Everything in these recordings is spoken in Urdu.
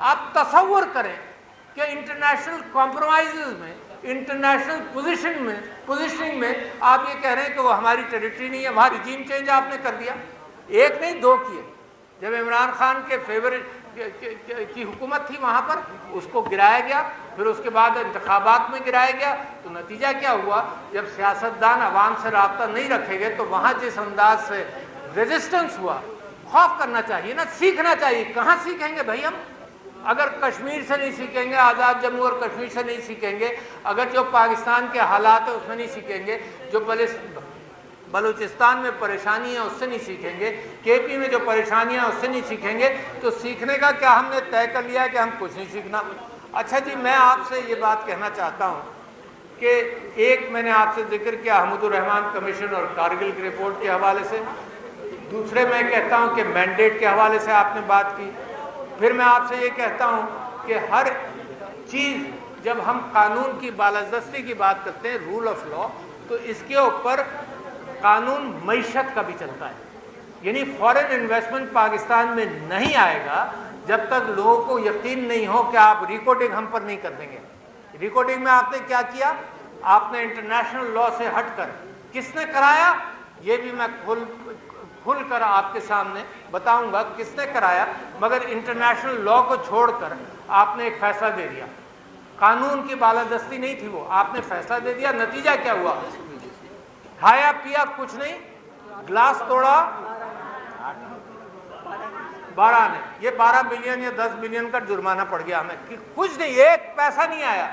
آپ تصور کریں کہ انٹرنیشنل کمپرومائزز میں، انٹرنیشنل پوزیشننگ میں آپ یہ کہہ رہے ہیں کہ وہ ہماری ٹیریٹری نہیں ہے، وہاں ریجیم چینج آپ نے کر دیا، ایک نہیں دو کیے۔ جب عمران خان کے کی حکومت تھی وہاں پر اس کو گرایا گیا، پھر اس کے بعد انتخابات میں گرایا گیا، تو نتیجہ کیا ہوا؟ جب سیاستدان عوام سے رابطہ نہیں رکھے گئے تو وہاں جس انداز سے ریزسٹنس ہوا، خوف کرنا چاہیے نا، سیکھنا چاہیے۔ کہاں سیکھیں گے بھائی ہم؟ اگر کشمیر سے نہیں سیکھیں گے، آزاد جموں اور کشمیر سے نہیں سیکھیں گے، اگر جو پاکستان کے حالات ہیں اس میں نہیں سیکھیں گے، جو بلوچستان میں پریشانی ہے اس سے نہیں سیکھیں گے، کے پی میں جو پریشانیاں ہیں اس سے نہیں سیکھیں گے، تو سیکھنے کا کیا ہم نے طے کر لیا ہے کہ ہم کچھ نہیں سیکھنا۔ اچھا جی، میں آپ سے یہ بات کہنا چاہتا ہوں کہ ایک میں نے آپ سے ذکر کیا حمود الرحمان کمیشن اور کارگل کی رپورٹ کے حوالے سے، دوسرے میں کہتا ہوں کہ مینڈیٹ کے حوالے سے آپ نے بات کی، پھر میں آپ سے یہ کہتا ہوں کہ ہر چیز جب ہم قانون کی بالادستی کی بات کرتے ہیں، رول آف لا، تو اس کے اوپر قانون معیشت کا بھی چلتا ہے، یعنی فارن انویسٹمنٹ پاکستان میں نہیں آئے گا جب تک لوگوں کو یقین نہیں ہو کہ آپ ریکارڈنگ ہم پر نہیں کر دیں گے۔ ریکارڈنگ میں آپ نے کیا کیا؟ آپ نے انٹرنیشنل لا سے ہٹ کر، کس نے کرایا یہ بھی میں کھل کر آپ کے سامنے بتاؤں گا کس نے کرایا، مگر انٹرنیشنل لا کو چھوڑ کر آپ نے ایک فیصلہ دے دیا، قانون کی بالادستی نہیں تھی وہ، آپ نے فیصلہ دے دیا، نتیجہ کیا ہوا؟ کھایا پیا کچھ نہیں، گلاس توڑا 12 نے، یہ 12 ملین یا 10 ملین کا جرمانہ پڑ گیا ہمیں، کچھ نہیں، ایک پیسہ نہیں آیا۔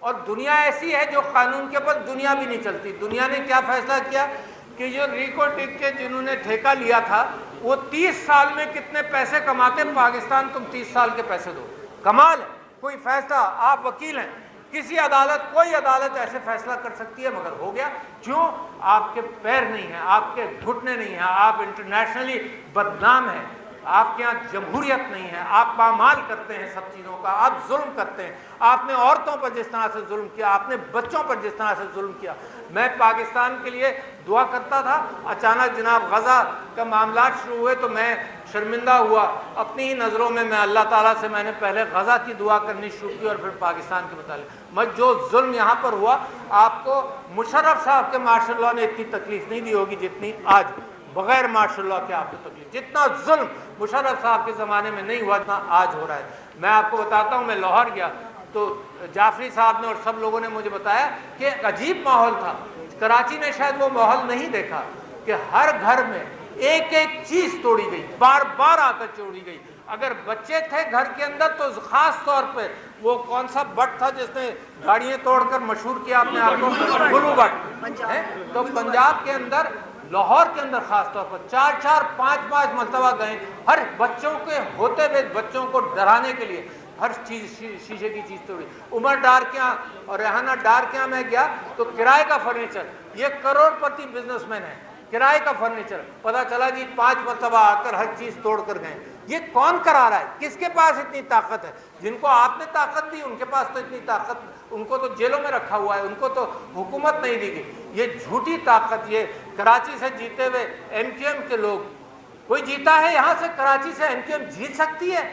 اور دنیا ایسی ہے جو قانون کے اوپر دنیا بھی نہیں چلتی۔ دنیا نے کیا فیصلہ کیا کہ جو ریکو ٹک کے جنہوں نے ٹھیکہ لیا تھا وہ 30 سال میں کتنے پیسے کماتے، پاکستان تم 30 سال کے پیسے دو، کمال ہے۔ کوئی فیصلہ، آپ وکیل ہیں، کسی عدالت، کوئی عدالت ایسے فیصلہ کر سکتی ہے، مگر ہو گیا کیوں؟ آپ کے پیر نہیں ہیں، آپ کے گھٹنے نہیں ہیں، آپ انٹرنیشنلی بدنام ہیں، آپ کے یہاں جمہوریت نہیں ہے، آپ پامال کرتے ہیں سب چیزوں کا، آپ ظلم کرتے ہیں۔ آپ نے عورتوں پر جس طرح سے ظلم کیا، آپ نے بچوں پر جس طرح سے ظلم کیا۔ میں پاکستان کے لیے دعا کرتا تھا، اچانک جناب غزہ کا معاملات شروع ہوئے تو میں شرمندہ ہوا اپنی ہی نظروں میں اللہ تعالیٰ سے میں نے پہلے غزہ کی دعا کرنی شروع کی اور پھر پاکستان کے متعلق۔ جو ظلم یہاں پر ہوا، آپ کو مشرف صاحب کے ماشاء اللہ نے اتنی تکلیف نہیں دی ہوگی جتنی آج، بغیر ماشاء اللہ کے آپ کو تکلیف، جتنا ظلم مشرف صاحب کے زمانے میں نہیں ہوا اتنا آج ہو رہا ہے۔ میں آپ کو بتاتا ہوں، میں لاہور گیا تو جعفری صاحب نے اور سب لوگوں نے مجھے بتایا کہ ایک عجیب ماحول تھا، کراچی نے شاید وہ ماحول نہیں دیکھا کہ ہر گھر میں ایک ایک چیز توڑی گئی، بار بار آ کر توڑی گئی۔ اگر بچے تھے گھر کے اندر تو خاص طور پہ وہ کون سا بٹ تھا جس نے گاڑیاں توڑ کر مشہور کیا اپنے آپ کو، گلو بٹ، تو پنجاب کے اندر، لاہور کے اندر خاص طور پر 4 5 مرتبہ گئے، ہر بچوں کے ہوتے ہوئے بچوں کو ڈرانے کے لیے ہر چیز، شیشے کی چیز توڑی۔ عمر ڈار کے یہاں اور ریحانہ ڈار کے یہاں میں گیا تو کرائے کا فرنیچر، یہ کروڑ پتی بزنس مین ہے، کرائے کا فرنیچر، پتا چلا جی 5 مرتبہ آ کر ہر چیز توڑ کر گئے۔ یہ کون کرا رہا ہے؟ کس کے پاس اتنی طاقت ہے؟ جن کو آپ نے طاقت دی ان کے پاس تو اتنی طاقت، ان کو تو جیلوں میں رکھا ہوا ہے، ان کو تو حکومت نہیں دی گئی۔ یہ جھوٹی طاقت، یہ کراچی سے جیتے ہوئے ایم کیو ایم کے لوگ، کوئی جیتا ہے یہاں سے کراچی سے، ایم کیو ایم جیت سکتی ہے؟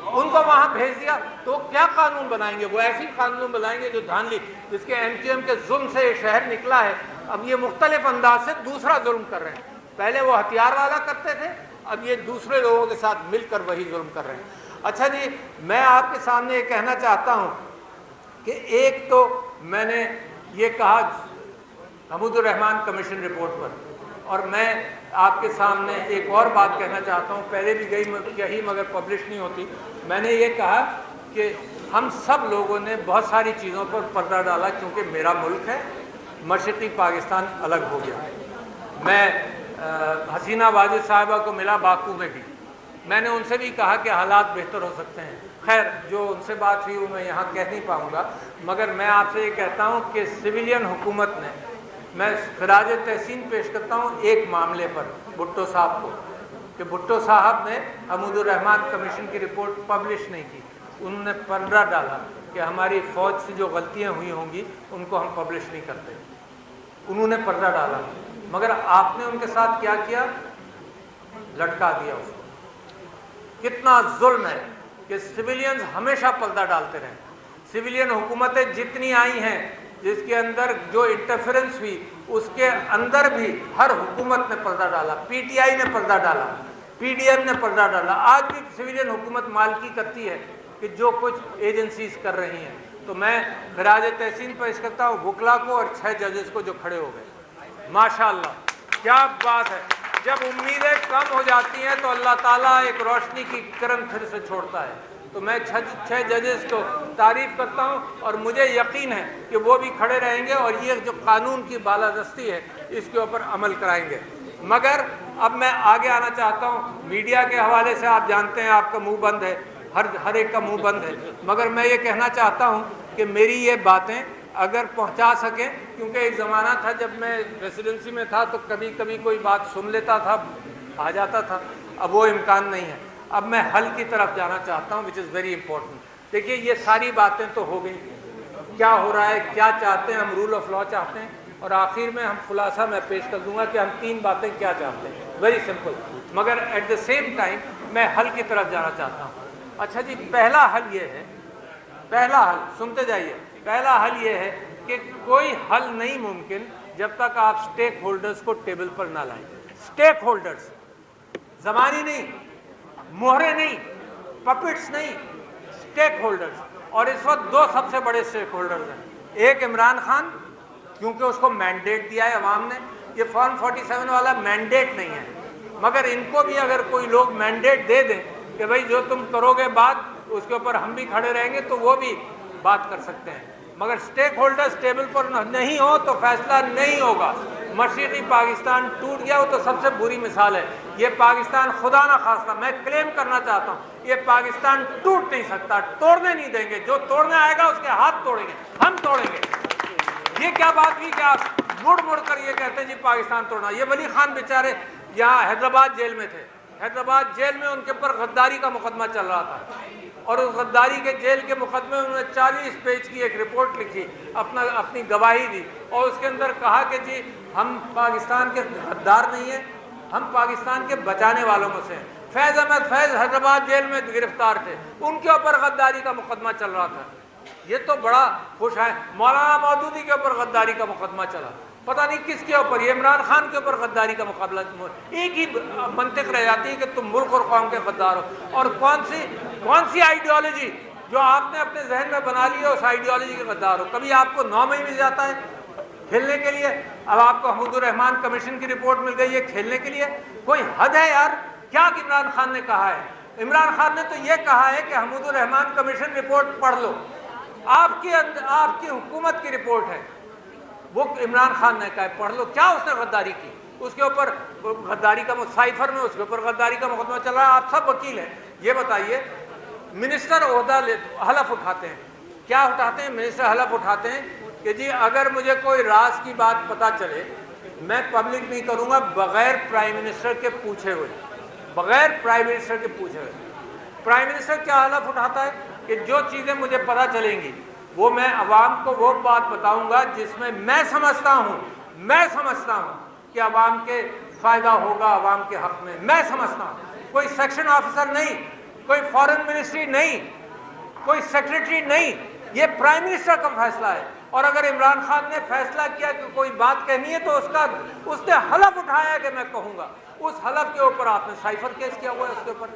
ان کو وہاں بھیج دیا تو کیا قانون بنائیں گے؟ وہ ایسی قانون بنائیں گے جو دھاندلی، جس کے ایم کیو ایم کے ظلم سے یہ شہر نکلا ہے، اب یہ مختلف انداز سے دوسرا ظلم کر رہے ہیں۔ پہلے وہ ہتھیار والا کرتے تھے، اب یہ دوسرے لوگوں کے ساتھ مل کر وہی ظلم کر رہے ہیں۔ اچھا جی، میں آپ کے سامنے یہ کہنا چاہتا ہوں کہ ایک تو میں نے یہ کہا حمود الرحمان کمیشن رپورٹ پر، اور میں آپ کے سامنے ایک اور بات کہنا چاہتا ہوں، پہلے بھی کہی مگر پبلش نہیں ہوتی۔ میں نے یہ کہا کہ ہم سب لوگوں نے بہت ساری چیزوں پر پردہ ڈالا کیونکہ میرا ملک ہے، مشرقی پاکستان الگ ہو گیا۔ میں حسینہ واجد صاحبہ کو ملا باکو میں بھی، میں نے ان سے بھی کہا کہ حالات بہتر ہو سکتے ہیں۔ خیر جو ان سے بات ہوئی وہ میں یہاں کہہ نہیں پاؤں گا، مگر میں آپ سے یہ کہتا ہوں کہ سویلین حکومت نے، میں خراج تحسین پیش کرتا ہوں ایک معاملے پر بھٹو صاحب کو، کہ بھٹو صاحب نے حمود الرحمان کمیشن کی رپورٹ پبلش نہیں کی، انہوں نے پردہ ڈالا کہ ہماری فوج سے جو غلطیاں ہوئی ہوں گی ان کو ہم پبلش نہیں کرتے، انہوں نے پردہ ڈالا، مگر آپ نے ان کے ساتھ کیا کیا؟ لٹکا دیا اس کو۔ کتنا ظلم ہے! کہ سویلینز ہمیشہ پردہ ڈالتے رہے. سویلین حکومتیں جتنی آئی ہیں جس کے اندر جو انٹرفیرنس ہوئی اس کے اندر بھی ہر حکومت نے پردہ ڈالا. پی ٹی آئی نے پردہ ڈالا, پی ڈی ایم نے پردہ ڈالا. آج بھی سویلین حکومت مالکی کرتی ہے کہ جو کچھ ایجنسیز کر رہی ہیں. تو میں خراج تحسین پیش کرتا ہوں وکلا کو اور 6 ججز کو جو کھڑے ہو گئے. ماشاءاللہ کیا بات ہے. جب امیدیں کم ہو جاتی ہیں تو اللہ تعالیٰ ایک روشنی کی کرن پھر سے چھوڑتا ہے. تو میں 6 ججز کو تعریف کرتا ہوں اور مجھے یقین ہے کہ وہ بھی کھڑے رہیں گے اور یہ جو قانون کی بالادستی ہے اس کے اوپر عمل کرائیں گے. مگر اب میں آگے آنا چاہتا ہوں. میڈیا کے حوالے سے آپ جانتے ہیں آپ کا منہ بند ہے, ہر ایک کا منہ بند ہے. مگر میں یہ کہنا چاہتا ہوں کہ میری یہ باتیں اگر پہنچا سکیں, کیونکہ ایک زمانہ تھا جب میں ریسیڈنسی میں تھا تو کبھی کبھی کوئی بات سن لیتا تھا, آ جاتا تھا. اب وہ امکان نہیں ہے. اب میں حل کی طرف جانا چاہتا ہوں, وچ از ویری امپورٹنٹ. دیکھیے یہ ساری باتیں تو ہو گئی, کیا ہو رہا ہے, کیا چاہتے ہیں ہم, رول آف لا چاہتے ہیں, اور آخر میں ہم خلاصہ میں پیش کر دوں گا کہ ہم 3 باتیں کیا چاہتے ہیں. Very simple. مگر ایٹ دا سیم ٹائم میں حل کی طرف جانا چاہتا ہوں. اچھا جی, پہلا حل یہ ہے, پہلا حل سنتے جائیے, پہلا حل یہ ہے کہ کوئی حل نہیں ممکن جب تک آپ اسٹیک ہولڈرز کو ٹیبل پر نہ لائیں. اسٹیک ہولڈرز, زمانی نہیں, مہرے نہیں, پپٹس نہیں, اسٹیک ہولڈرز. اور اس وقت 2 سب سے بڑے اسٹیک ہولڈرز ہیں. ایک عمران خان, کیونکہ اس کو مینڈیٹ دیا ہے عوام نے. یہ فارم 47 والا مینڈیٹ نہیں ہے, مگر ان کو بھی اگر کوئی لوگ مینڈیٹ دے دیں کہ بھائی جو تم کرو گے بات اس کے اوپر ہم بھی کھڑے رہیں گے, تو وہ بھی بات کر سکتے ہیں. مگر اسٹیک ہولڈرز ٹیبل پر نہیں ہو تو فیصلہ نہیں ہوگا. مشرقی پاکستان ٹوٹ گیا وہ تو سب سے بری مثال ہے. یہ پاکستان خدا نہ خواستہ, میں کلیم کرنا چاہتا ہوں, یہ پاکستان ٹوٹ نہیں سکتا, توڑنے نہیں دیں گے. جو توڑنے آئے گا اس کے ہاتھ توڑیں گے, ہم توڑیں گے. یہ کیا بات ہوئی کہ آپ مڑ مڑ کر یہ کہتے ہیں جی پاکستان توڑنا. یہ ولی خان بیچارے یہاں حیدرآباد جیل میں تھے. حیدرآباد جیل میں ان کے اوپر غداری کا مقدمہ چل رہا تھا, اور اس غداری کے جیل کے مقدمے میں انہوں نے 40 پیج کی ایک رپورٹ لکھی, اپنی گواہی دی, اور اس کے اندر کہا کہ جی ہم پاکستان کے غدار نہیں ہیں, ہم پاکستان کے بچانے والوں میں سے ہیں. فیض احمد فیض حیدرآباد جیل میں گرفتار تھے, ان کے اوپر غداری کا مقدمہ چل رہا تھا. یہ تو بڑا خوش ہے. مولانا مودودی کے اوپر غداری کا مقدمہ چلا, پتہ نہیں کس کے اوپر, یہ عمران خان کے اوپر غداری کا مقابلہ. ایک ہی منطق رہ جاتی ہے کہ تم ملک اور قوم کے غدار ہو. اور کون سی آئیڈیالوجی جو آپ نے اپنے ذہن میں بنا لی ہے اس آئیڈیالوجی کے غدار ہو. کبھی آپ کو 9 مئی مل جاتا ہے کھیلنے کے لیے, اب آپ کو حمود الرحمان کمیشن کی رپورٹ مل گئی ہے کھیلنے کے لیے. کوئی حد ہے یار. کیا عمران خان نے کہا ہے؟ عمران خان نے تو یہ کہا ہے کہ حمود الرحمان کمیشن رپورٹ پڑھ لو. آپ کی حکومت کی رپورٹ ہے, وہ عمران خان نے کہا ہے پڑھ لو. کیا اس نے غداری کی؟ اس کے اوپر غداری کا سائفر میں اس کے اوپر غداری کا مقدمہ چل رہا ہے. آپ سب وکیل ہیں. یہ بتائیے, منسٹر عہدہ حلف اٹھاتے ہیں. کیا اٹھاتے ہیں؟ منسٹر حلف اٹھاتے ہیں کہ جی اگر مجھے کوئی راز کی بات پتہ چلے میں پبلک نہیں کروں گا بغیر پرائم منسٹر کے پوچھے ہوئے, بغیر پرائم منسٹر کے پوچھے ہوئے. پرائم منسٹر کیا حلف اٹھاتا ہے کہ جو چیزیں مجھے پتہ چلیں گی وہ میں عوام کو وہ بات بتاؤں گا جس میں میں سمجھتا ہوں کہ عوام کے فائدہ ہوگا, عوام کے حق میں. میں سمجھتا ہوں. کوئی سیکشن آفیسر نہیں, کوئی فارن منسٹری نہیں, کوئی سیکریٹری نہیں, یہ پرائم منسٹر کا فیصلہ ہے. اور اگر عمران خان نے فیصلہ کیا کہ کوئی بات کہنی ہے تو اس نے حلف اٹھایا کہ میں کہوں گا. اس حلف کے اوپر آپ نے سائفر کیس کیا ہوا ہے اس کے اوپر.